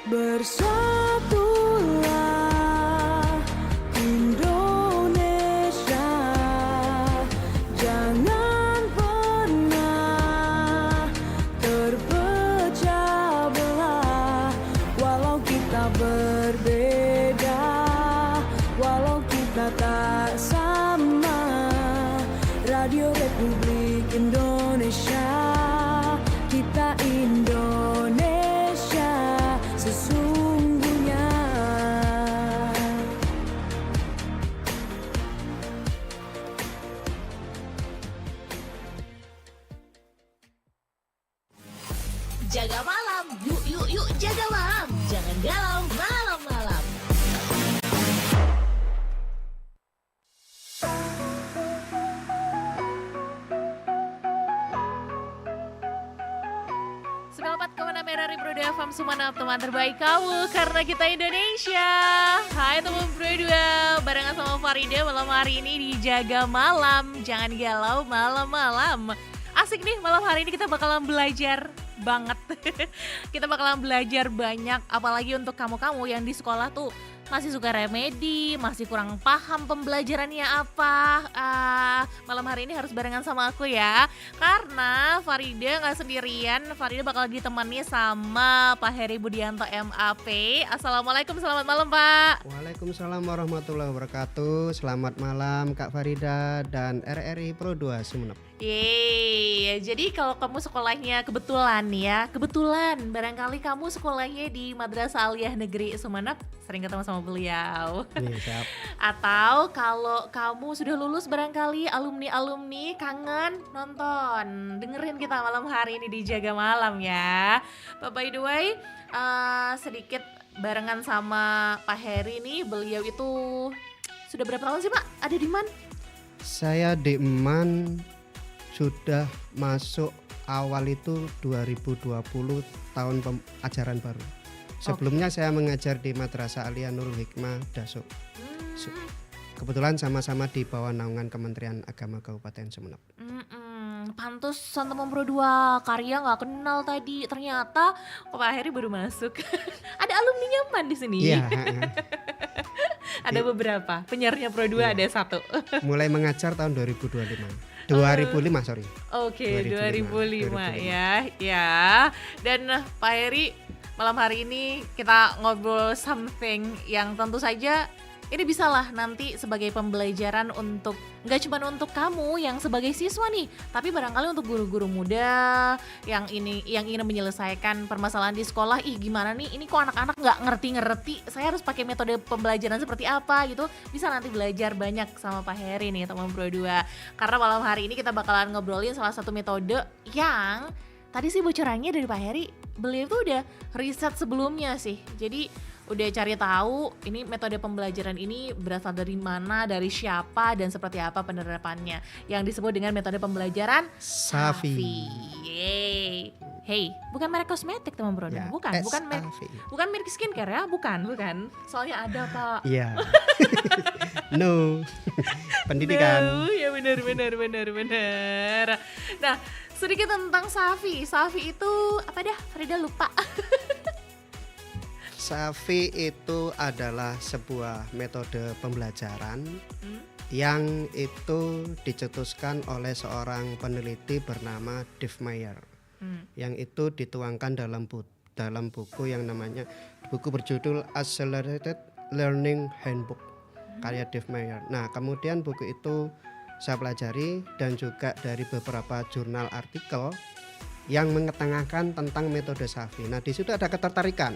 Bersatulah Indonesia, jangan pernah terpecah belah. Walau kita berbeda, walau kita tak sama, Radio Republik Indonesia, kita Indonesia sesungguhnya. Jaga malam, yuk yuk yuk jaga malam. Jangan galau malam-malam. Merari Bro FM Sumenep, teman terbaik kamu karena kita Indonesia. Hai teman Bro 2, barengan sama Farida malam hari ini di Jaga Malam. Jangan galau malam-malam. Asik nih, malam hari ini kita bakalan belajar banget. Kita bakalan belajar banyak, apalagi untuk kamu-kamu yang di sekolah tuh masih suka remedi, masih kurang paham pembelajarannya apa. Malam hari ini harus barengan sama aku ya, karena Farida gak sendirian. Farida bakal ditemani sama Pak Heri Budianto MAP. Assalamualaikum, selamat malam Pak. Waalaikumsalam warahmatullahi wabarakatuh. Selamat malam Kak Farida dan RRI Pro 2 Sumenep. Yeay, jadi kalau kamu sekolahnya kebetulan barangkali kamu sekolahnya di Madrasah Aliyah Negeri Sumenep, sering ketemu sama beliau. Siap. Atau kalau kamu sudah lulus barangkali alumni kangen nonton, dengerin kita malam hari ini di Jaga Malam ya. But by the way, sedikit barengan sama Pak Heri nih, beliau itu sudah berapa tahun sih Pak ada di MAN? Saya di MAN sudah masuk awal itu 2020 tahun ajaran baru. Sebelumnya saya mengajar di Madrasah Aliyah Nurul Hikmah Dasuk. Kebetulan sama-sama di bawah naungan Kementerian Agama Kabupaten Sumenep. Pantesan teman Bro 2 karya nggak kenal tadi, ternyata Pak Heri baru masuk. Ada alumninya MAN di sini. Iya. Ada beberapa, penyiarnya Pro 2 ada satu. Mulai mengajar tahun 2005. Oke, 2005 ya. Dan Pak Heri, malam hari ini kita ngobrol something yang tentu saja ini bisalah nanti sebagai pembelajaran untuk gak cuma untuk kamu yang sebagai siswa nih, tapi barangkali untuk guru-guru muda yang ingin menyelesaikan permasalahan di sekolah. Gimana nih, ini kok anak-anak gak ngerti-ngerti, saya harus pakai metode pembelajaran seperti apa gitu. Bisa nanti belajar banyak sama Pak Heri nih teman Pro 2. Karena malam hari ini kita bakalan ngobrolin salah satu metode yang tadi sih bocorannya dari Pak Heri, beliau tuh udah riset sebelumnya sih. Jadi udah cari tahu ini metode pembelajaran ini berasal dari mana, dari siapa, dan seperti apa penerapannya, yang disebut dengan metode pembelajaran Safi. Yeay. Hey, bukan merek kosmetik teman Bro, ya, bukan merek skincare ya, bukan. Soalnya ada Pak. Iya. No. Pendidikan. No, ya benar. Nah, sedikit tentang Safi. Safi itu apa dah? Farida lupa. Safi itu adalah sebuah metode pembelajaran yang itu dicetuskan oleh seorang peneliti bernama Dave Meyer. Yang itu dituangkan dalam buku yang namanya, buku berjudul Accelerated Learning Handbook karya Dave Meyer. Nah, kemudian buku itu saya pelajari dan juga dari beberapa jurnal artikel yang mengetengahkan tentang metode Safi. Nah, di situ ada ketertarikan.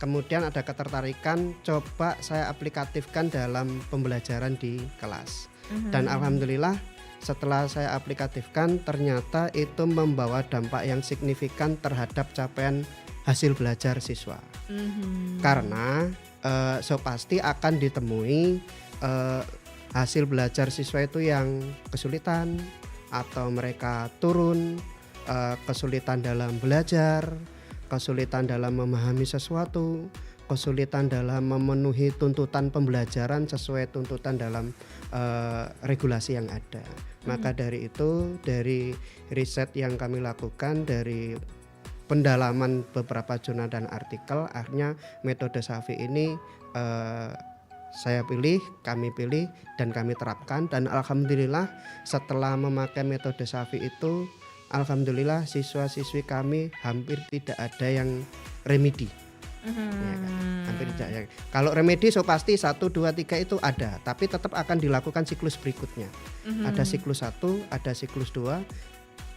Kemudian ada ketertarikan, coba saya aplikatifkan dalam pembelajaran di kelas. Dan alhamdulillah setelah saya aplikatifkan ternyata itu membawa dampak yang signifikan terhadap capaian hasil belajar siswa. Karena pasti akan ditemui hasil belajar siswa itu yang kesulitan atau mereka turun, kesulitan dalam belajar, kesulitan dalam memahami sesuatu, kesulitan dalam memenuhi tuntutan pembelajaran sesuai tuntutan dalam regulasi yang ada. Maka dari itu, dari riset yang kami lakukan, dari pendalaman beberapa jurnal dan artikel, akhirnya metode Safi ini kami pilih dan kami terapkan, dan alhamdulillah setelah memakai metode Safi itu, alhamdulillah siswa-siswi kami hampir tidak ada yang remedi. Ya kan? Hampir tidak ya. Kalau remedi pasti 1, 2, 3 itu ada, tapi tetap akan dilakukan siklus berikutnya. Ada siklus 1, ada siklus 2,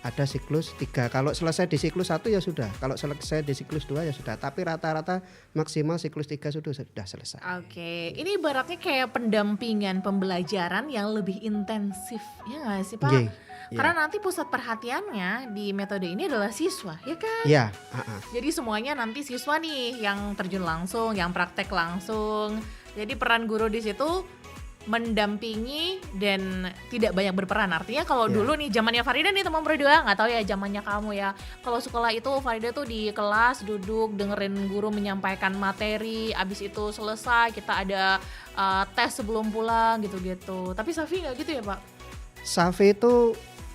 ada siklus 3. Kalau selesai di siklus 1 ya sudah, kalau selesai di siklus 2 ya sudah, tapi rata-rata maksimal siklus 3 sudah selesai. Oke, ini ibaratnya kayak pendampingan pembelajaran yang lebih intensif, ya nggak sih Pak? Yeah. Karena nanti pusat perhatiannya di metode ini adalah siswa, ya kan? Iya. Jadi semuanya nanti siswa nih yang terjun langsung, yang praktek langsung. Jadi peran guru di situ mendampingi dan tidak banyak berperan. Artinya kalau dulu nih zamannya Farida nih teman berdua, nggak tahu ya zamannya kamu ya. Kalau sekolah itu Farida tuh di kelas duduk dengerin guru menyampaikan materi, abis itu selesai kita ada tes sebelum pulang gitu-gitu. Tapi Safi nggak gitu ya Pak? Safi itu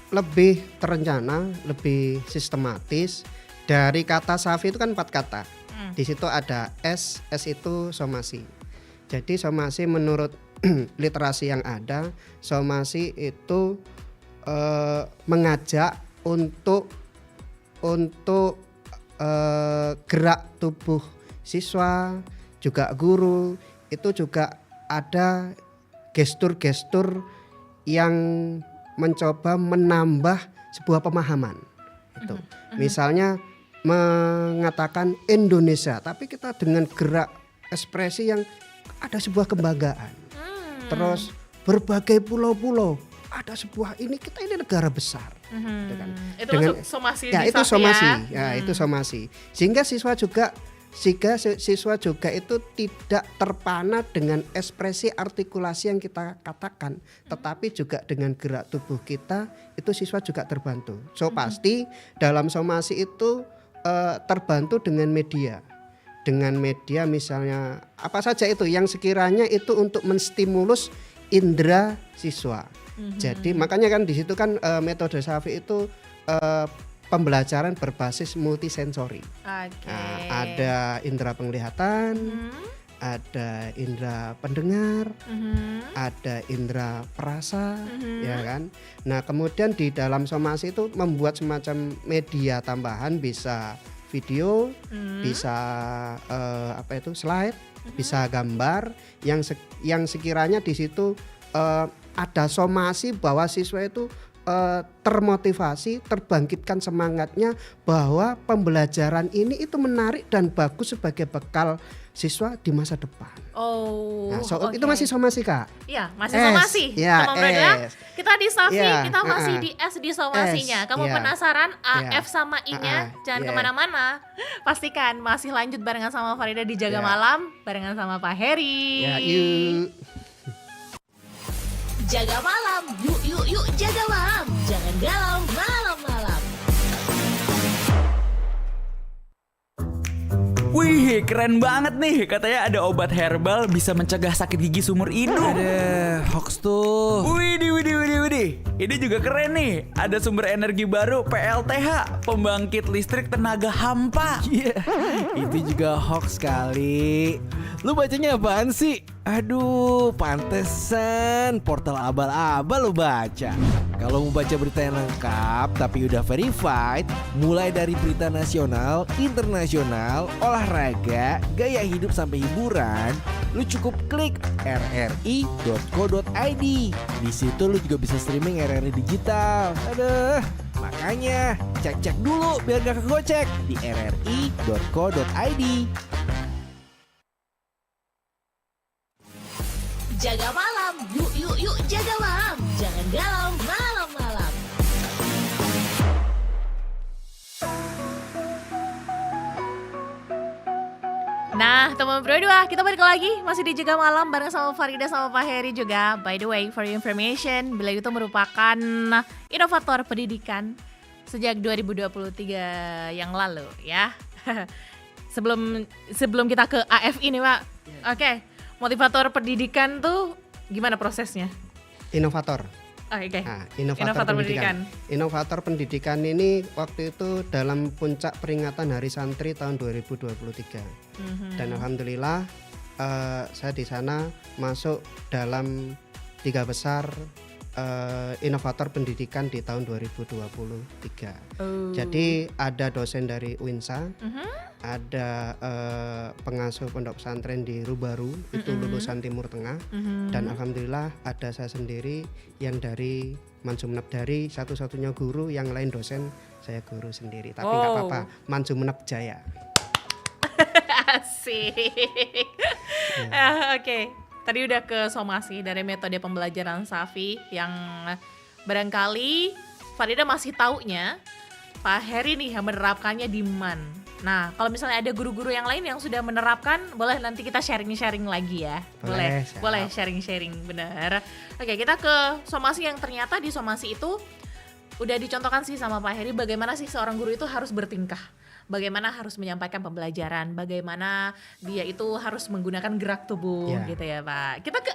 lebih terencana, lebih sistematis. Dari kata Safi itu kan 4 kata. Di situ ada S itu somasi. Jadi somasi menurut literasi yang ada, somasi itu mengajak untuk gerak tubuh siswa, juga guru, itu juga ada gestur-gestur yang mencoba menambah sebuah pemahaman. Itu. Misalnya mengatakan Indonesia, tapi kita dengan gerak ekspresi yang ada sebuah kebanggaan. Terus berbagai pulau-pulau, ada sebuah ini negara besar. Gitu kan. Itu dengan, masuk somasi ya, di itu Safi somasi. ya? Itu somasi. Sehingga siswa juga itu tidak terpana dengan ekspresi artikulasi yang kita katakan, tetapi juga dengan gerak tubuh kita itu siswa juga terbantu. So pasti dalam somasi itu terbantu dengan media. Dengan media misalnya apa saja itu yang sekiranya itu untuk menstimulus indera siswa. Jadi makanya kan di situ kan metode Safi itu pembelajaran berbasis multisensori. Ada indera penglihatan, ada indera pendengar, ada indera perasa, ya kan. Nah kemudian di dalam somasi itu membuat semacam media tambahan, bisa video, bisa slide, bisa gambar, yang sekiranya di situ ada somasi bahwa siswa itu termotivasi, terbangkitkan semangatnya bahwa pembelajaran ini itu menarik dan bagus sebagai bekal siswa di masa depan. Itu masih somasi Kak? Iya, masih somasi. Ya, kita di Safi, kita masih di S di somasinya. Kamu penasaran F sama I-nya? Jangan kemana-mana. Pastikan masih lanjut barengan sama Farida di Jaga Malam, barengan sama Pak Heri. Ya, yuk. Jaga malam, yuk jaga malam. Jangan galau malam-malam. Wih, keren banget nih. Katanya ada obat herbal bisa mencegah sakit gigi seumur hidup. Ada hoax tuh. Widih. Ini juga keren nih. Ada sumber energi baru PLTH, pembangkit listrik tenaga hampa. Iya, itu juga hoax kali. Lu bacanya apaan sih? Aduh, pantesan portal abal-abal lu baca. Kalau mau baca berita yang lengkap tapi udah verified, mulai dari berita nasional, internasional, olahraga, gaya hidup sampai hiburan, lu cukup klik rri.co.id. Di situ lu juga bisa streaming RRI digital. Aduh, makanya cek dulu biar gak kegocek di rri.co.id. Jaga malam, yuk jaga malam. Jangan galau malam-malam. Nah, teman berdua, kita balik lagi masih di Jaga Malam bareng sama Farida sama Pak Heri juga. By the way, for your information, Bela itu merupakan inovator pendidikan sejak 2023 yang lalu ya. Sebelum kita ke AF ini, Pak. Oke. Motivator pendidikan tuh gimana prosesnya? Inovator. Oke. Nah, Inovator pendidikan. Inovator pendidikan ini waktu itu dalam puncak peringatan Hari Santri tahun 2023. Dan alhamdulillah saya di sana masuk dalam 3 besar inovator pendidikan di tahun 2023. Jadi ada dosen dari UINSA, ada pengasuh pondok pesantren di Rubaru itu lulusan Timur Tengah, dan alhamdulillah ada saya sendiri yang dari Mansumenep, dari satu-satunya guru, yang lain dosen, saya guru sendiri. Tapi nggak apa-apa, Mansumenep Jaya. Asik. Oke. Tadi udah ke somasi dari metode pembelajaran Safi yang barangkali Farida masih taunya Pak Heri nih yang menerapkannya di MAN. Nah, kalau misalnya ada guru-guru yang lain yang sudah menerapkan, boleh nanti kita sharing-sharing lagi ya. Boleh sharing-sharing, benar. Oke, kita ke somasi yang ternyata di somasi itu udah dicontohkan sih sama Pak Heri bagaimana sih seorang guru itu harus bertingkah. Bagaimana harus menyampaikan pembelajaran, bagaimana dia itu harus menggunakan gerak tubuh gitu ya Pak. Kita ke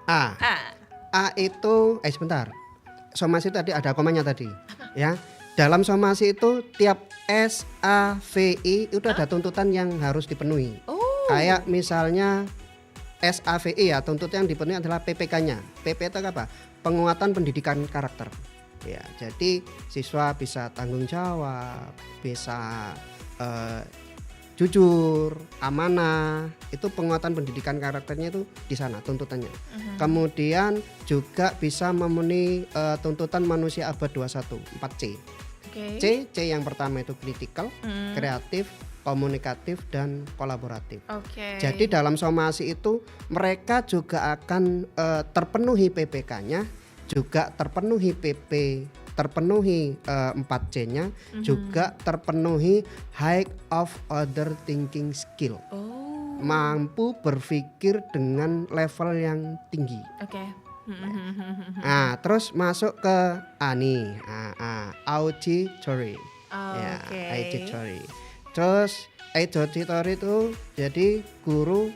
A. A itu sebentar. Somasi tadi ada komanya tadi. Ya. Dalam somasi itu tiap S, A, V, I itu ada tuntutan yang harus dipenuhi. Kayak misalnya S, A, V, I ya, tuntutan yang dipenuhi adalah PPK-nya. PP itu apa? Penguatan pendidikan karakter. Ya, jadi siswa bisa tanggung jawab, bisa jujur, amanah. Itu penguatan pendidikan karakternya itu di sana tuntutannya. Kemudian juga bisa memenuhi tuntutan manusia abad 21, 4C. C yang pertama itu critical, kreatif, komunikatif, dan kolaboratif. Jadi dalam somasi itu mereka juga akan terpenuhi PPK-nya, juga terpenuhi PP, terpenuhi 4C-nya, juga terpenuhi high of order thinking skill. Mampu berpikir dengan level yang tinggi. Nah, terus masuk ke A nih, auditory. Auditory. Terus auditory itu jadi guru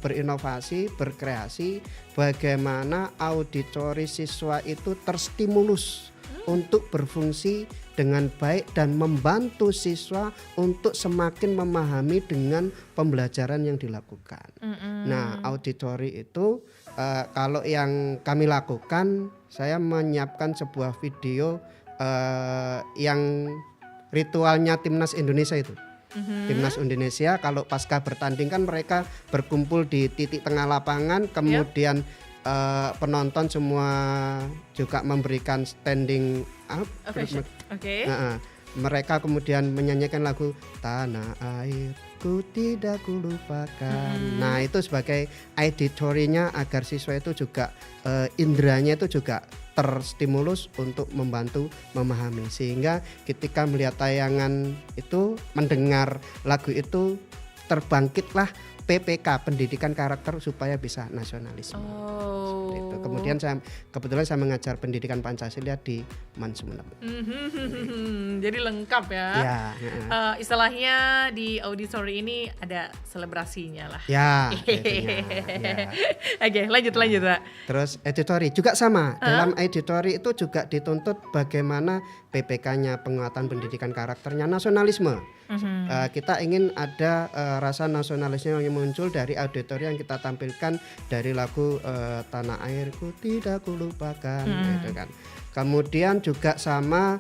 berinovasi, berkreasi bagaimana auditori siswa itu terstimulus untuk berfungsi dengan baik dan membantu siswa untuk semakin memahami dengan pembelajaran yang dilakukan. Nah, auditori itu kalau yang kami lakukan, saya menyiapkan sebuah video yang ritualnya Timnas Indonesia itu. Timnas Indonesia kalau pasca bertanding kan mereka berkumpul di titik tengah lapangan, kemudian penonton semua juga memberikan standing up. Mereka kemudian menyanyikan lagu Tanah Airku Tidak Kulupakan. Nah, itu sebagai auditorinya agar siswa itu juga indranya itu juga terstimulus untuk membantu memahami, sehingga ketika melihat tayangan itu, mendengar lagu itu, terbangkitlah PPK, pendidikan karakter supaya bisa nasionalisme. Itu. Kemudian kebetulan saya mengajar pendidikan Pancasila di Mansumenep. Jadi lengkap ya. Istilahnya di auditori ini ada selebrasinya lah. Oke, lanjut Pak. Terus editori juga sama. Dalam editori itu juga dituntut bagaimana PPK-nya, penguatan pendidikan karakternya, nasionalisme. Kita ingin ada rasa nasionalisme yang muncul dari auditori yang kita tampilkan dari lagu Tanah Airku Tidak Kulupakan, gitu kan. Kemudian juga sama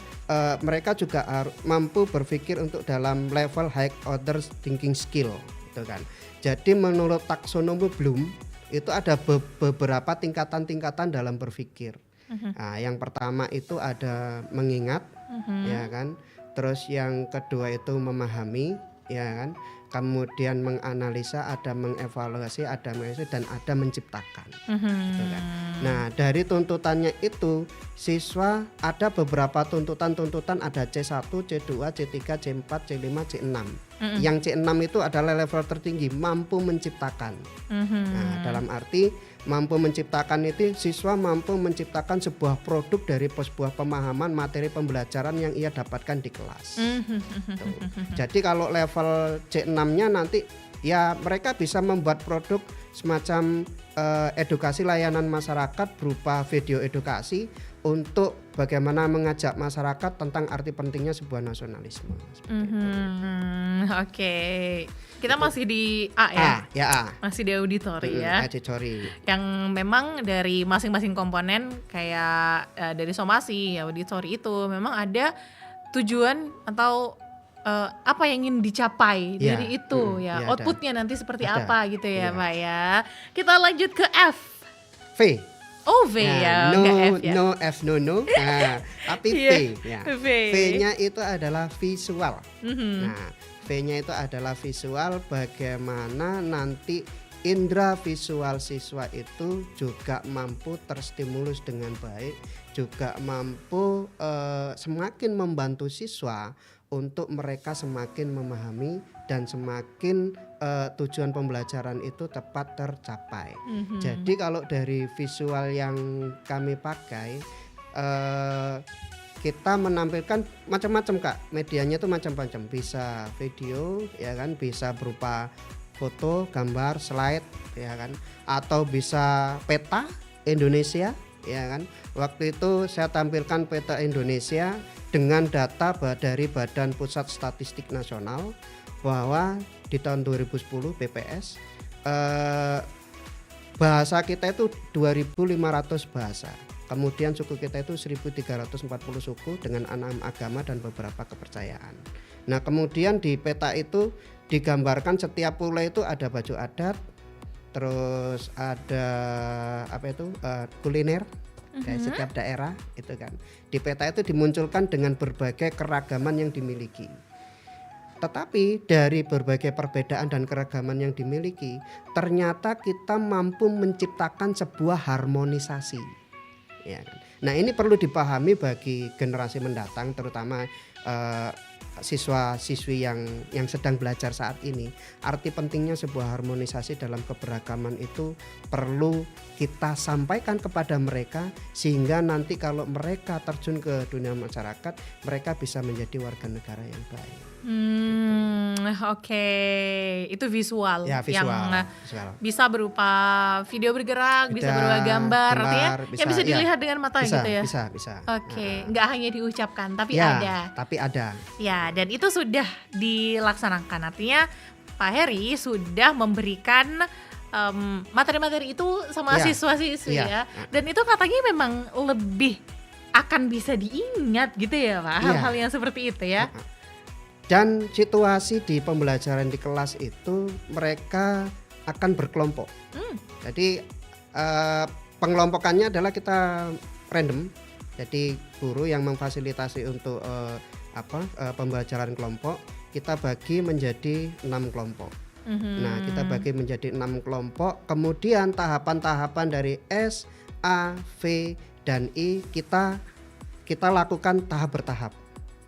mereka juga mampu berpikir untuk dalam level high order thinking skill, gitu kan. Jadi menurut taksonomi Bloom itu ada beberapa tingkatan-tingkatan dalam berpikir. Nah, yang pertama itu ada mengingat, ya kan. Terus yang kedua itu memahami, ya kan. Kemudian menganalisa, ada mengevaluasi, ada mengevaluasi, dan ada menciptakan. Gitu kan. Nah, dari tuntutannya itu siswa ada beberapa tuntutan, ada C1, C2, C3, C4, C5, C6. Yang C6 itu adalah level tertinggi, mampu menciptakan. Nah, dalam arti mampu menciptakan itu siswa mampu menciptakan sebuah produk dari sebuah pemahaman materi pembelajaran yang ia dapatkan di kelas. Jadi kalau level C6-nya nanti ya mereka bisa membuat produk semacam edukasi layanan masyarakat berupa video edukasi untuk bagaimana mengajak masyarakat tentang arti pentingnya sebuah nasionalisme. Oke. Kita masih di A ya. A. Masih di auditori ya. Auditori. Yang memang dari masing-masing komponen kayak dari somasi, auditori itu memang ada tujuan atau apa yang ingin dicapai Ya, dari itu ya. ya, Outputnya nanti seperti Ada. apa gitu ya, Iya. Pak ya. Kita lanjut ke F. V. Oh, V ya, no, nggak F ya. no F no. Nah, tapi V. Iya, Ya. V. V-nya itu adalah visual. Mhm. Nah, V-nya itu adalah visual, bagaimana nanti indera visual siswa itu juga mampu terstimulus dengan baik, juga mampu semakin membantu siswa untuk mereka semakin memahami dan semakin tujuan pembelajaran itu tepat tercapai. Jadi kalau dari visual yang kami pakai, kita menampilkan macam-macam Kak, medianya itu macam-macam, bisa video ya kan, bisa berupa foto, gambar, slide ya kan, atau bisa peta Indonesia ya kan. Waktu itu saya tampilkan peta Indonesia dengan data dari Badan Pusat Statistik Nasional bahwa di tahun 2010 BPS bahasa kita itu 2.500 bahasa. Kemudian suku kita itu 1.340 suku dengan 6 agama dan beberapa kepercayaan. Nah, kemudian di peta itu digambarkan setiap pulau itu ada baju adat, terus ada kuliner kayak setiap daerah itu kan. Di peta itu dimunculkan dengan berbagai keragaman yang dimiliki. Tetapi dari berbagai perbedaan dan keragaman yang dimiliki, ternyata kita mampu menciptakan sebuah harmonisasi. Ya kan? Nah, ini perlu dipahami bagi generasi mendatang, terutama siswa-siswi yang sedang belajar saat ini. Arti pentingnya sebuah harmonisasi dalam keberagaman itu perlu kita sampaikan kepada mereka, sehingga nanti kalau mereka terjun ke dunia masyarakat, mereka bisa menjadi warga negara yang baik. Oke. Itu visual, Ya, visual, yang visual. bisa berupa video bergerak, bisa berupa gambar, artinya yang bisa dilihat dengan mata bisa, gitu ya. Bisa. Oke, nggak hanya diucapkan tapi Ya, ada. tapi ada. Ya, dan itu sudah dilaksanakan. Artinya Pak Heri sudah memberikan materi-materi itu sama Ya, siswa-siswi ya. ya. Dan itu katanya memang lebih akan bisa diingat gitu ya Pak, Ya. hal-hal yang seperti itu ya. Dan situasi di pembelajaran di kelas itu mereka akan berkelompok. Jadi pengelompokannya adalah kita random. Jadi guru yang memfasilitasi untuk pembelajaran kelompok, kita bagi menjadi 6 kelompok. Nah, kita bagi menjadi 6 kelompok. Kemudian tahapan-tahapan dari S, A, V, dan I kita lakukan tahap bertahap.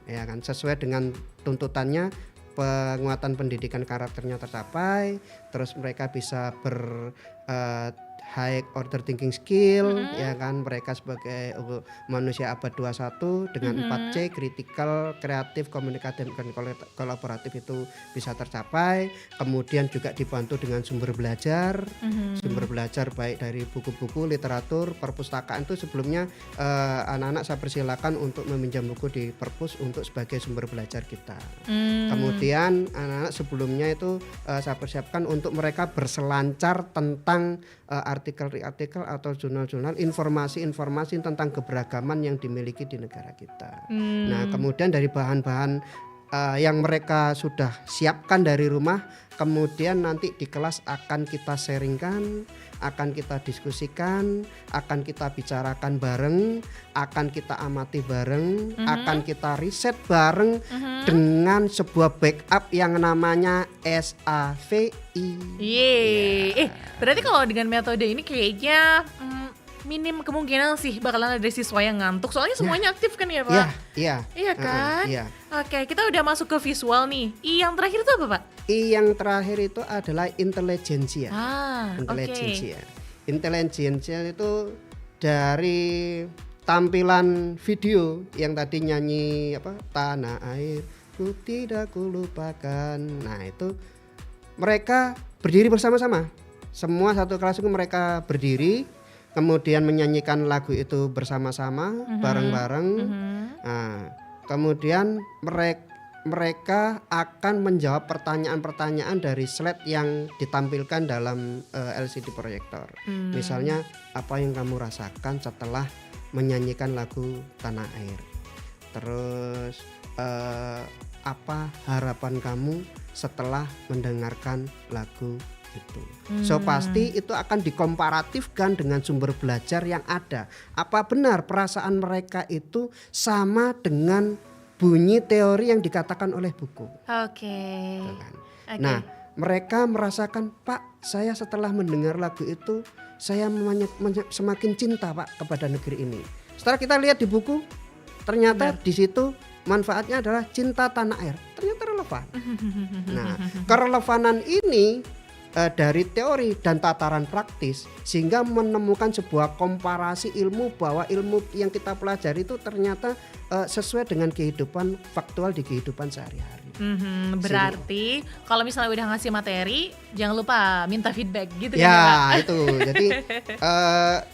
Ya kan, sesuai dengan tuntutannya, penguatan pendidikan karakternya tercapai, terus mereka bisa high order thinking skill, ya kan, mereka sebagai manusia abad 21 dengan 4C, critical, kreatif, komunikatif, dan kolaboratif itu bisa tercapai. Kemudian juga dibantu dengan sumber belajar baik dari buku-buku, literatur, perpustakaan. Itu sebelumnya anak-anak saya persilakan untuk meminjam buku di perpus untuk sebagai sumber belajar kita. Kemudian anak-anak sebelumnya itu saya persiapkan untuk mereka berselancar tentang artikel-artikel atau jurnal-jurnal, informasi-informasi tentang keberagaman yang dimiliki di negara kita. Nah, kemudian dari bahan-bahan yang mereka sudah siapkan dari rumah, kemudian nanti di kelas akan kita sharingkan, akan kita diskusikan, akan kita bicarakan bareng, akan kita amati bareng, akan kita riset bareng dengan sebuah backup yang namanya SAVI. Yeay. Berarti kalau dengan metode ini kayaknya minim kemungkinan sih bakalan ada siswa yang ngantuk. Soalnya semuanya aktif kan ya Pak? Iya. Iya kan? Iya. Oke, kita udah masuk ke visual nih. Yang terakhir itu apa Pak? Yang terakhir itu adalah intelijensia. Oke. Intelijensia itu dari tampilan video yang tadi nyanyi tanah air ku tidak kulupakan. Nah, itu mereka berdiri bersama-sama semua satu kelas itu mereka berdiri, kemudian menyanyikan lagu itu bersama-sama, bareng-bareng. Nah, kemudian mereka akan menjawab pertanyaan-pertanyaan dari slide yang ditampilkan dalam LCD proyektor. Misalnya, apa yang kamu rasakan setelah menyanyikan lagu Tanah Air? Terus apa harapan kamu setelah mendengarkan lagu itu? So pasti itu akan dikomparatifkan dengan sumber belajar yang ada. Apa benar perasaan mereka itu sama dengan bunyi teori yang dikatakan oleh buku? Oke. Gitu kan. Oke. Nah, mereka merasakan, Pak, saya setelah mendengar lagu itu saya semakin cinta, Pak, kepada negeri ini. Setelah kita lihat di buku, ternyata di situ manfaatnya adalah cinta tanah air. Ternyata relevan. Nah, kerelevanan ini dari teori dan tataran praktis sehingga menemukan sebuah komparasi ilmu bahwa ilmu yang kita pelajari itu ternyata sesuai dengan kehidupan faktual di kehidupan sehari-hari. Berarti kalau misalnya udah ngasih materi, jangan lupa minta feedback gitu kan Ya Pak? itu. Jadi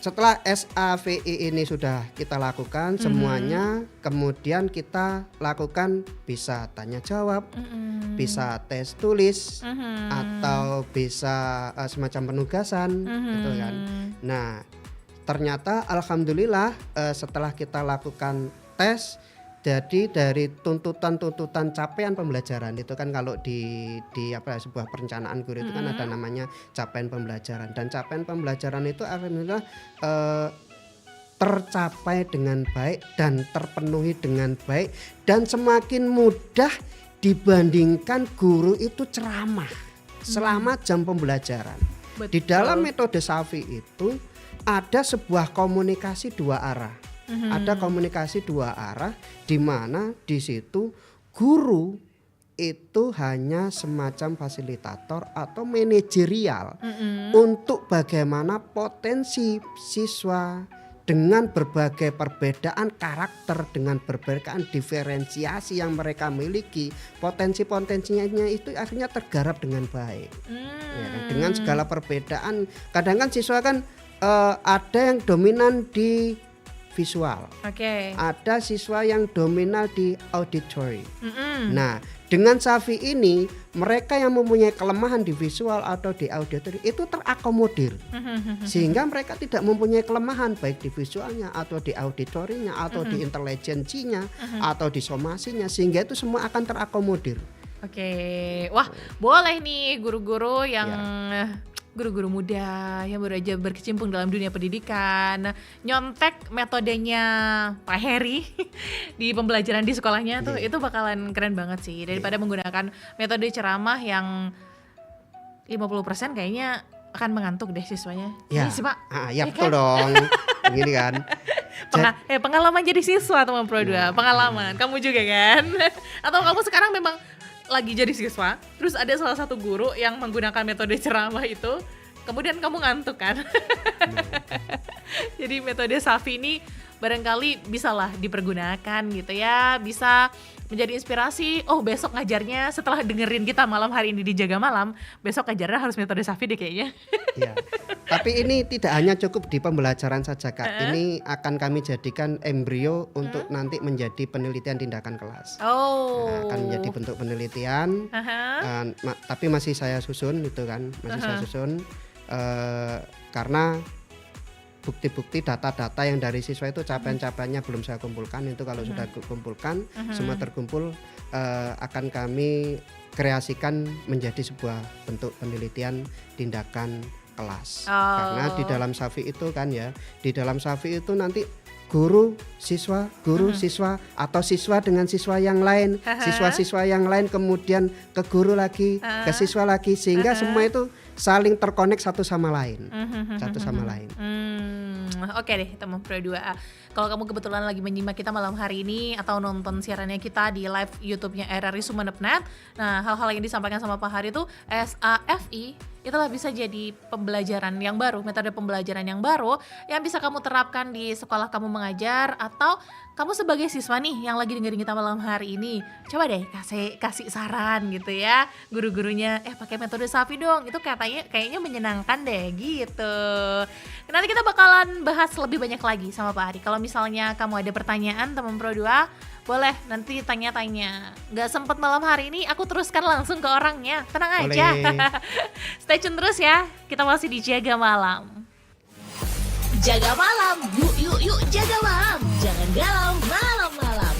setelah SAVI ini sudah kita lakukan semuanya, kemudian kita lakukan bisa tanya jawab, bisa tes tulis, atau bisa semacam penugasan, gitu kan. Nah, ternyata alhamdulillah setelah kita lakukan tes, jadi dari tuntutan capaian pembelajaran itu kan kalau di sebuah perencanaan guru itu kan ada namanya capaian pembelajaran, dan capaian pembelajaran itu alhamdulillah tercapai dengan baik dan terpenuhi dengan baik dan semakin mudah dibandingkan guru itu ceramah selama jam pembelajaran. Betul. Di dalam metode SAVI itu ada sebuah komunikasi dua arah. Ada komunikasi dua arah di mana di situ guru itu hanya semacam fasilitator atau manajerial untuk bagaimana potensi siswa dengan berbagai perbedaan karakter, dengan berbagai diferensiasi yang mereka miliki, potensinya itu akhirnya tergarap dengan baik. Ya kan? Dengan segala perbedaan, kadang kan siswa kan ada yang dominan di visual, ada siswa yang dominan di auditory. Nah, dengan SAVI ini mereka yang mempunyai kelemahan di visual atau di auditory itu terakomodir, sehingga mereka tidak mempunyai kelemahan baik di visualnya atau di auditorinya atau di intelijensinya atau di somasinya, sehingga itu semua akan terakomodir. Oke, wah boleh nih guru-guru yang guru-guru muda yang baru aja berkecimpung dalam dunia pendidikan nyontek metodenya Pak Heri di pembelajaran di sekolahnya tuh, itu bakalan keren banget sih daripada menggunakan metode ceramah yang 50% kayaknya akan mengantuk deh siswanya. Ya, Iya sih Pak. Ya betul dong. Begini kan. Pengalaman jadi siswa teman Pro 2, pengalaman. Kamu juga kan? Atau kamu sekarang memang lagi jadi siswa, terus ada salah satu guru yang menggunakan metode ceramah itu, kemudian kamu ngantuk kan? Jadi metode SAVI ini barangkali bisalah dipergunakan gitu ya, bisa menjadi inspirasi. Oh, besok ngajarnya setelah dengerin kita malam hari ini di Jaga Malam, besok ngajarnya harus metode SAVI deh kayaknya. Ya. Tapi ini tidak hanya cukup di pembelajaran saja Kak. Ini akan kami jadikan embrio untuk nanti menjadi penelitian tindakan kelas. Nah, akan menjadi bentuk penelitian. Tapi masih saya susun gitu kan, saya susun karena bukti-bukti data-data yang dari siswa itu capaian-capaiannya belum saya kumpulkan. Itu kalau sudah kumpulkan semua terkumpul, akan kami kreasikan menjadi sebuah bentuk penelitian tindakan kelas. Karena di dalam SAVI itu kan ya, di dalam SAVI itu nanti guru siswa atau siswa dengan siswa yang lain, siswa-siswa yang lain kemudian ke guru lagi, ke siswa lagi, sehingga semua itu saling terkonek satu sama lain. Oke deh teman Pro 2A. Kalau kamu kebetulan lagi menyimak kita malam hari ini atau nonton siarannya kita di live YouTube-nya RRI Sumeneb Net, nah hal-hal yang disampaikan sama Pak Hari itu SAVI itulah bisa jadi pembelajaran yang baru, metode pembelajaran yang baru yang bisa kamu terapkan di sekolah kamu mengajar, atau kamu sebagai siswa nih yang lagi dengerin kita malam hari ini, coba deh kasih saran gitu ya guru-gurunya, pakai metode Safi dong, itu kayaknya menyenangkan deh gitu. Nanti kita bakalan bahas lebih banyak lagi sama Pak Ari. Kalau misalnya kamu ada pertanyaan teman Pro 2, boleh nanti tanya-tanya. Nggak sempet malam hari ini, aku teruskan langsung ke orangnya. Tenang aja. Stay tune terus ya. Kita masih di Jaga Malam. Jaga malam, yuk jaga malam. Jangan galau malam-malam.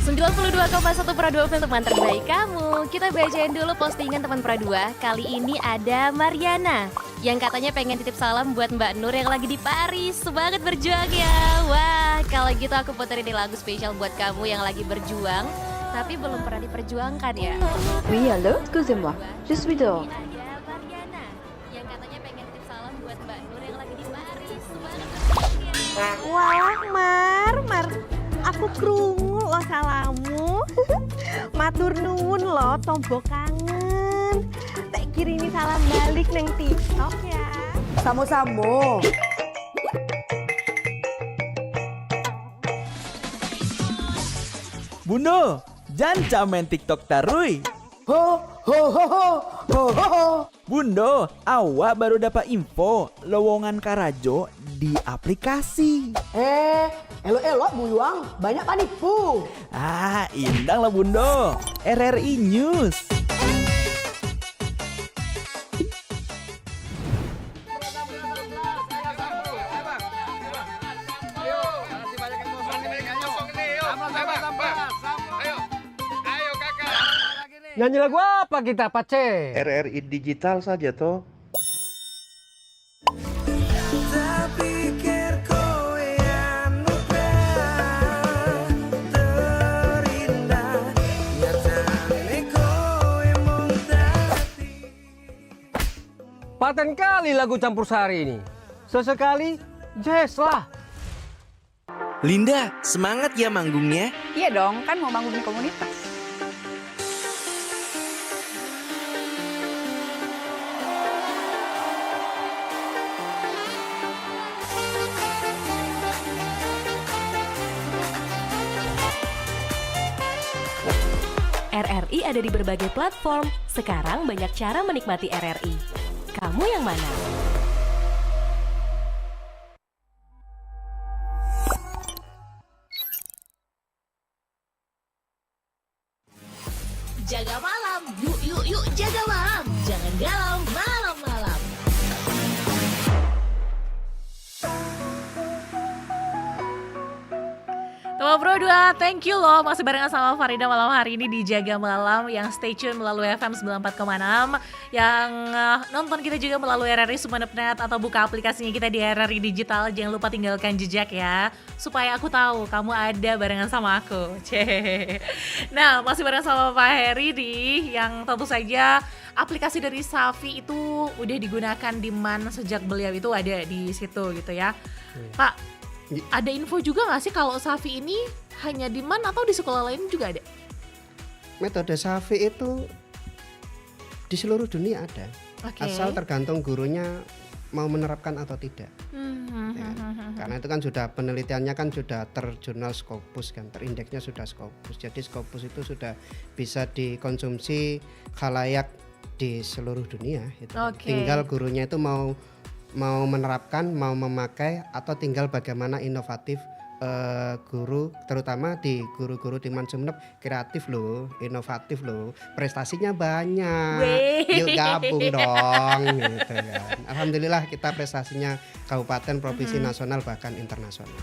92,1 Pro 2 untuk teman terbaik kamu. Kita bacain dulu postingan teman Pro 2. Kali ini ada Mariana yang katanya pengen titip salam buat Mbak Nur yang lagi di Paris. Semangat berjuang ya. Wah, kalau gitu aku puterin nih lagu spesial buat kamu yang lagi berjuang tapi belum pernah diperjuangkan ya. Oui, allô, excusez-moi, je suis dehors. Ini ada Mariana yang katanya pengen titip salam buat Mbak Nur yang lagi di Paris. Semangat berjuang ya. Wah, Mar, aku krungu lo salamu. Matur nuwun lo, tombo kangen. Tak kirimi salam balik neng TikTok ya. Samo-samo. Bundo, jangan main TikTok tarui. Ho ho ho ho ho ho ho. Bundo, awak baru dapat info lowongan Karajo di aplikasi. Elok-elok buyuang, banyak panipu. Indang lah Bundo. RRI News. Nyanyi lagu apa kita, Pace? RRI digital saja toh. Paten kali lagu campur sari ini. Sesekali jazz lah. Linda, semangat ya manggungnya. Iya dong, kan mau bangun komunitas. RRI ada di berbagai platform. Sekarang banyak cara menikmati RRI. Kamu yang mana? Jaga malam, yuk jaga malam. Jangan galau malam-malam. Teman Pro 2, thank you loh masih barengan sama Farida malam hari ini di Jaga Malam yang stay tune melalui FM 94,6, yang nonton kita juga melalui RRI Sumeneb.net atau buka aplikasinya kita di RRI Digital. Jangan lupa tinggalkan jejak ya, supaya aku tahu kamu ada barengan sama aku. Nah, masih barengan sama Pak Heri yang tentu saja aplikasi dari Safi itu udah digunakan di MAN sejak beliau itu ada di situ gitu ya. Pak, ada info juga nggak sih kalau Safi ini hanya di MAN atau di sekolah lain juga ada? Metode Safi itu di seluruh dunia ada. Asal tergantung gurunya mau menerapkan atau tidak. Karena itu kan sudah penelitiannya kan sudah terjurnal Scopus kan, terindeksnya sudah Scopus. Jadi Scopus itu sudah bisa dikonsumsi khalayak di seluruh dunia. Gitu. Tinggal gurunya itu mau menerapkan, mau memakai, atau tinggal bagaimana inovatif guru, terutama di guru-guru di MAN Sumeneb, kreatif loh, inovatif loh, prestasinya banyak. Yuk gabung dong gitu kan. Alhamdulillah kita prestasinya kabupaten, provinsi, nasional, bahkan internasional.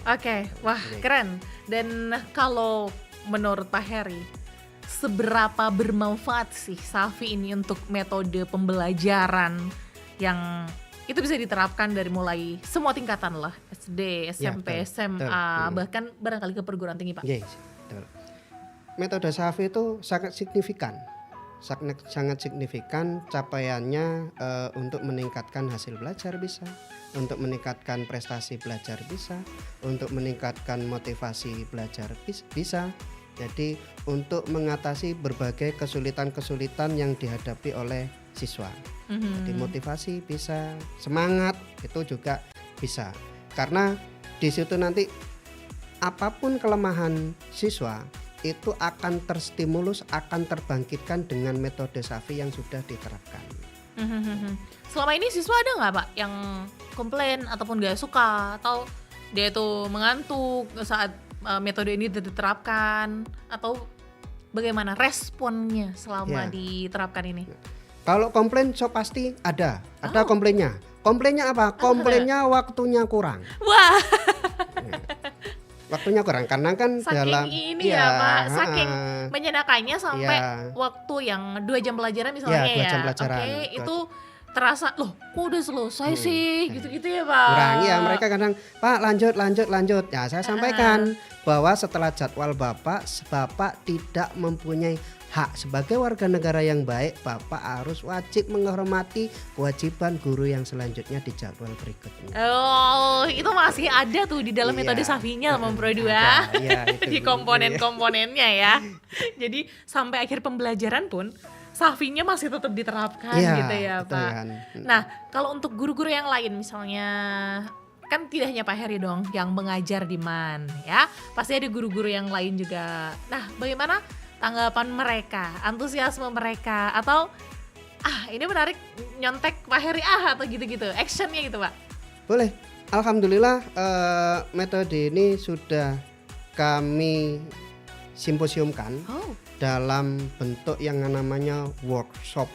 Wah keren. Dan kalau menurut Pak Heri, seberapa bermanfaat sih Safi ini untuk metode pembelajaran yang itu bisa diterapkan dari mulai semua tingkatan lah, SD, SMP, SMA, bahkan barangkali ke perguruan tinggi, Pak. Yes, betul. Metode Safi itu sangat signifikan capaiannya untuk meningkatkan hasil belajar bisa, untuk meningkatkan prestasi belajar bisa, untuk meningkatkan motivasi belajar bisa, Jadi untuk mengatasi berbagai kesulitan-kesulitan yang dihadapi oleh siswa. Jadi motivasi bisa, semangat itu juga bisa. Karena di situ nanti apapun kelemahan siswa itu akan terstimulus, akan terbangkitkan dengan metode SAFI yang sudah diterapkan. Selama ini siswa ada nggak Pak yang komplain ataupun nggak suka atau dia itu mengantuk saat metode ini diterapkan, atau bagaimana responnya selama diterapkan ini? Kalau komplain so pasti ada komplainnya. Komplainnya apa? Komplainnya waktunya kurang. Wah. Waktunya kurang karena kan saking dalam ini ya Pak, saking menyenangkannya sampai waktu yang 2 jam pelajaran misalnya 2 jam pelajaran. Oke, itu terasa loh kok udah selesai sih gitu-gitu ya Pak. Kurang ya, mereka kadang Pak lanjut. Ya saya sampaikan bahwa setelah jadwal Bapak tidak mempunyai hak sebagai warga negara yang baik. Bapak harus wajib menghormati kewajiban guru yang selanjutnya di jadwal berikutnya. Oh, itu masih ada tuh di dalam metode SAFI-nya Pro 2 di komponen-komponennya ya. Jadi sampai akhir pembelajaran pun SAFI-nya masih tetap diterapkan gitu ya Pak. Kan. Nah, kalau untuk guru-guru yang lain misalnya, kan tidak hanya Pak Heri dong yang mengajar di MAN ya, pasti ada guru-guru yang lain juga. Nah, bagaimana tanggapan mereka, antusiasme mereka, atau ini menarik nyontek Pak Heri atau gitu-gitu, actionnya gitu Pak? Boleh, alhamdulillah metode ini sudah kami simposiumkan dalam bentuk yang namanya workshop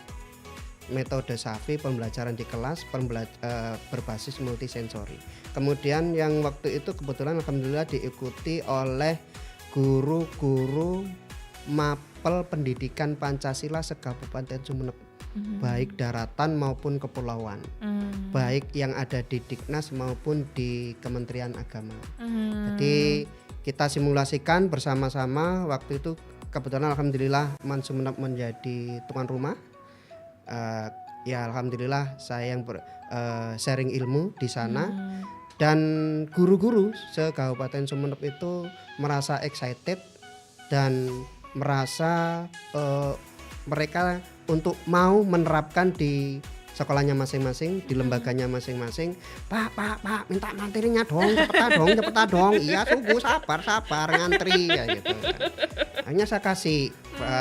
metode SAFI pembelajaran di kelas berbasis multisensori. Kemudian yang waktu itu kebetulan alhamdulillah diikuti oleh guru-guru mapel pendidikan Pancasila se-Kabupaten Sumeneb, baik daratan maupun kepulauan, baik yang ada di Diknas maupun di Kementerian Agama. Jadi kita simulasikan bersama-sama. Waktu itu kebetulan alhamdulillah MAN Sumeneb menjadi tuan rumah. Ya alhamdulillah saya yang sharing ilmu di sana. Dan guru-guru se-Kabupaten Sumeneb itu merasa excited dan merasa mereka untuk mau menerapkan di sekolahnya masing-masing, di lembaganya masing-masing. Pak, minta materinya dong, cepetan dong. Iya, tunggu, sabar, ngantri ya gitu. Hanya saya kasih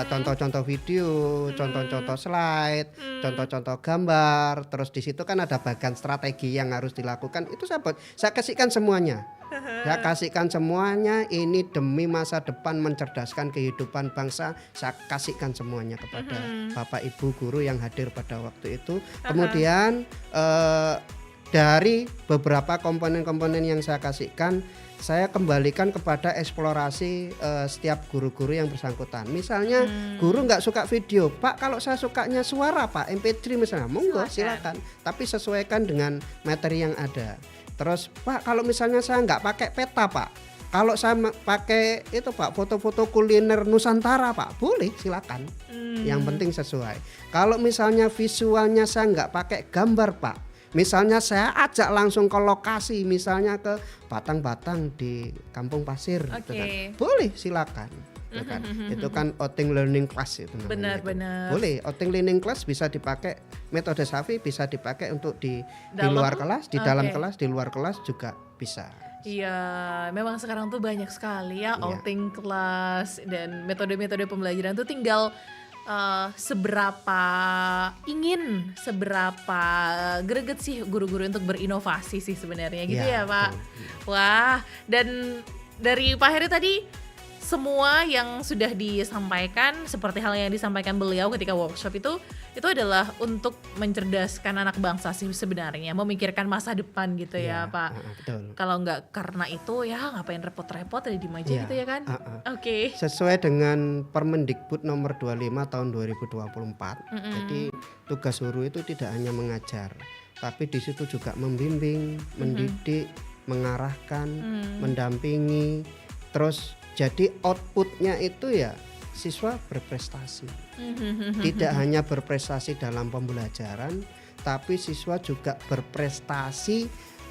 contoh-contoh video, contoh-contoh slide, contoh-contoh gambar. Terus di situ kan ada bagian strategi yang harus dilakukan. Itu saya kasihkan semuanya. Saya kasihkan semuanya, ini demi masa depan mencerdaskan kehidupan bangsa. Saya kasihkan semuanya kepada Bapak Ibu guru yang hadir pada waktu itu. Kemudian dari beberapa komponen-komponen yang saya kasihkan, saya kembalikan kepada eksplorasi setiap guru-guru yang bersangkutan. Misalnya guru nggak suka video, Pak kalau saya sukanya suara Pak, MP3 misalnya, monggo silakan. Tapi sesuaikan dengan materi yang ada. Terus Pak kalau misalnya saya nggak pakai peta Pak, kalau saya pakai itu Pak foto-foto kuliner Nusantara Pak, boleh silakan. Yang penting sesuai. Kalau misalnya visualnya saya nggak pakai gambar Pak, misalnya saya ajak langsung ke lokasi, misalnya ke Batang-Batang di Kampung Pasir, gitu kan. Boleh silakan. Ya kan? Itu kan outing learning class itu namanya. Benar. Boleh, outing learning class bisa dipakai, metode SAFI bisa dipakai untuk di luar kelas, di dalam kelas, di luar kelas juga bisa. Iya, memang sekarang tuh banyak sekali ya outing kelas dan metode-metode pembelajaran tuh tinggal seberapa greget sih guru-guru untuk berinovasi sih sebenarnya gitu ya Pak. Wah, dan dari Pak Heri tadi semua yang sudah disampaikan seperti hal yang disampaikan beliau ketika workshop itu adalah untuk mencerdaskan anak bangsa sih sebenarnya, memikirkan masa depan gitu ya Pak. Betul. Kalau nggak karena itu ya ngapain repot-repot ada di maja gitu ya kan. Oke. Sesuai dengan Permendikbud nomor 25 tahun 2024. Jadi tugas guru itu tidak hanya mengajar, tapi di situ juga membimbing, mendidik, mengarahkan, mendampingi. Terus jadi outputnya itu ya siswa berprestasi. Tidak hanya berprestasi dalam pembelajaran, tapi siswa juga berprestasi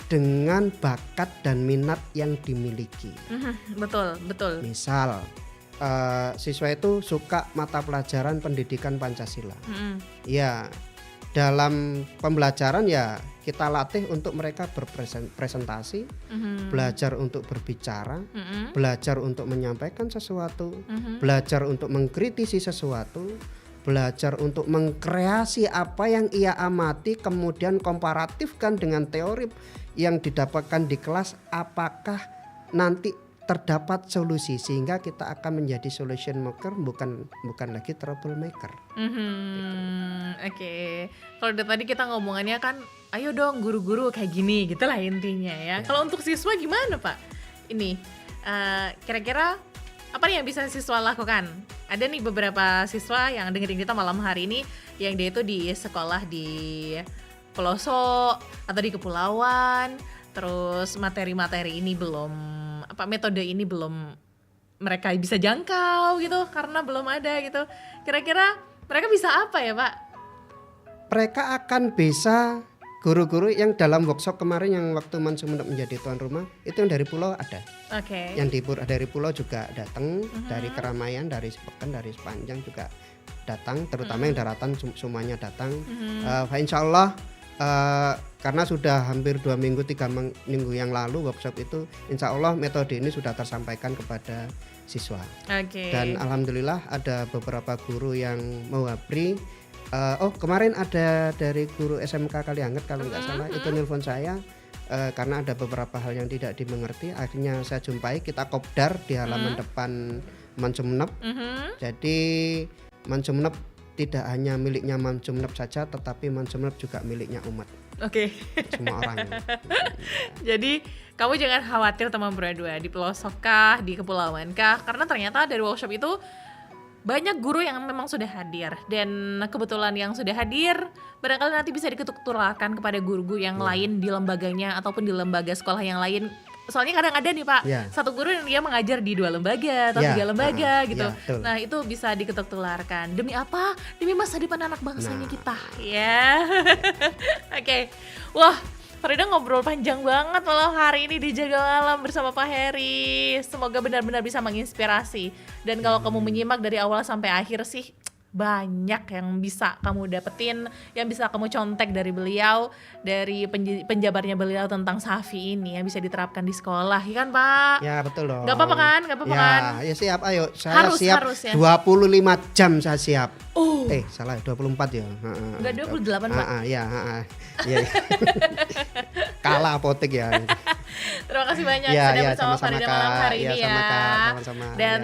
dengan bakat dan minat yang dimiliki. Betul. Misal siswa itu suka mata pelajaran pendidikan Pancasila. Ya, dalam pembelajaran ya kita latih untuk mereka berpresentasi, belajar untuk berbicara, belajar untuk menyampaikan sesuatu, belajar untuk mengkritisi sesuatu, belajar untuk mengkreasi apa yang ia amati, kemudian komparatifkan dengan teori yang didapatkan di kelas, apakah nanti terdapat solusi sehingga kita akan menjadi solution maker, bukan lagi troublemaker. Oke. Kalau dari tadi kita ngomongannya kan, ayo dong guru-guru kayak gini, gitulah intinya ya. Kalau untuk siswa gimana Pak? Ini kira-kira apa nih yang bisa siswa lakukan? Ada nih beberapa siswa yang dengerin kita malam hari ini yang dia itu di sekolah di pelosok atau di kepulauan, terus materi-materi ini belum, metode ini belum mereka bisa jangkau gitu karena belum ada gitu. Kira-kira mereka bisa apa ya Pak? Mereka akan bisa, guru-guru yang dalam workshop kemarin yang waktu Mansumenep menjadi tuan rumah itu yang dari pulau ada. Oke. Yang dari pulau juga datang, dari Keramaian, dari Sepekan, dari Sepanjang juga datang, terutama yang daratan semuanya datang. Insya Allah karena sudah hampir 2 minggu 3 minggu yang lalu workshop itu, insya Allah metode ini sudah tersampaikan kepada siswa. Dan alhamdulillah ada beberapa guru yang mewabri. Kemarin ada dari guru SMK Kalianget kalau nggak salah, itu nelpon saya karena ada beberapa hal yang tidak dimengerti. Akhirnya saya jumpai, kita kopdar di halaman depan Mansumenep. Jadi Mansumenep tidak hanya miliknya Mansumenep saja, tetapi Mansumenep juga miliknya umat. Semua orang. Jadi kamu jangan khawatir teman Pro2, di pelosok kah, di kepulauan kah, karena ternyata dari workshop itu banyak guru yang memang sudah hadir, dan kebetulan yang sudah hadir barangkali nanti bisa diketuk-tularkan kepada guru-guru yang lain di lembaganya ataupun di lembaga sekolah yang lain. Soalnya kadang ada nih Pak, satu guru yang dia mengajar di 2 lembaga atau 3 lembaga gitu. Nah itu bisa diketuk-tularkan. Demi apa? Demi masa depan anak bangsanya kita. Ya. Oke. Wah, Farida ngobrol panjang banget malam hari ini di Jaga Malam bersama Pak Heri. Semoga benar-benar bisa menginspirasi. Dan kalau kamu menyimak dari awal sampai akhir sih, banyak yang bisa kamu dapetin, yang bisa kamu contek dari beliau, dari penjabarnya beliau tentang Safi ini yang bisa diterapkan di sekolah, ya kan Pak? Ya betul dong. Gak apa-apa kan? Ya siap, ayo saya siap harus, ya? 25 jam saya siap. Salah 24 ya. Enggak 28 Pak? Iya. Kalah apotek ya. Terima kasih banyak sudah bersama Farida malam hari ini ya. Sama-sama. Dan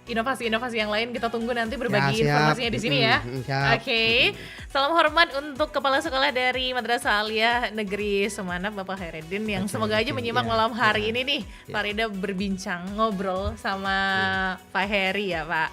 inovasi-inovasi yang lain kita tunggu nanti berbagi informasinya di sini ya. Oke. Salam hormat untuk Kepala Sekolah dari Madrasah Aliyah Negeri Sumenep Bapak Khairuddin yang semoga aja menyimak malam hari ini nih. Farida berbincang, ngobrol sama Pak Heri ya Pak.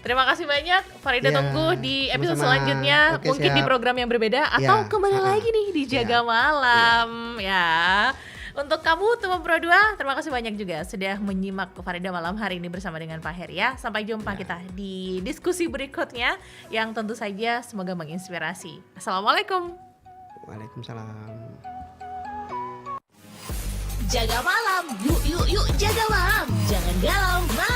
Terima kasih banyak. Farida tunggu di episode selanjutnya. Mungkin di program yang berbeda atau kembali lagi nih di Jaga Malam ya. Untuk kamu teman Pro2, terima kasih banyak juga sudah menyimak Farida malam hari ini bersama dengan Pak Heri ya. Sampai jumpa kita di diskusi berikutnya yang tentu saja semoga menginspirasi. Assalamualaikum. Waalaikumsalam. Jaga malam, yuk jaga malam. Jangan galau, malam.